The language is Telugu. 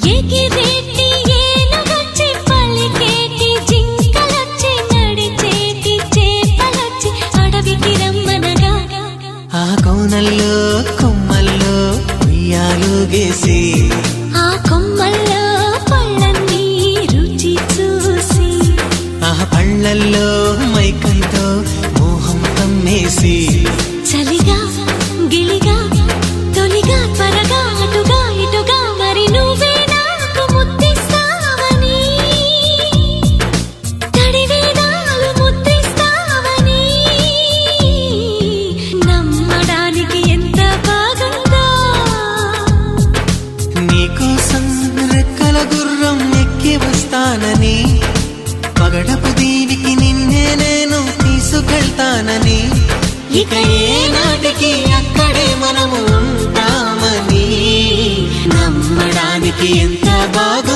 ఎగిరేటి ఏనుగొచ్చి పలికేటి జింకలొచ్చి నడిచేటి చేపలొచ్చి అడవికి రమ్మనగా ఆ కోనల్లో కొమ్మల్లో ఉయ్యాలుగేసి ఆ కొమ్మల్లో పళ్ళన్నీ రుచి చూసి ఆ పళ్ళల్లో మైకంతో మోహం కమ్మేసి చలిగా గిలిగా తొలిగా త్వరగా అటుగా ఇటుగా మరి నువ్వే నాకు ముద్దిస్తావని తడివేదాలు ముద్దిస్తావని నమ్మడానికి ఎంత బాగుందో నీకోసం రెక్కల గుర్రం ఎక్కి వస్తానని పగడపు దీనికి నిన్నే నేను తీసుకెళ్తానని ఇక ఏ నాటికి అక్కడే మనము ఉంటామని నమ్మడానికి ఎంత బాగా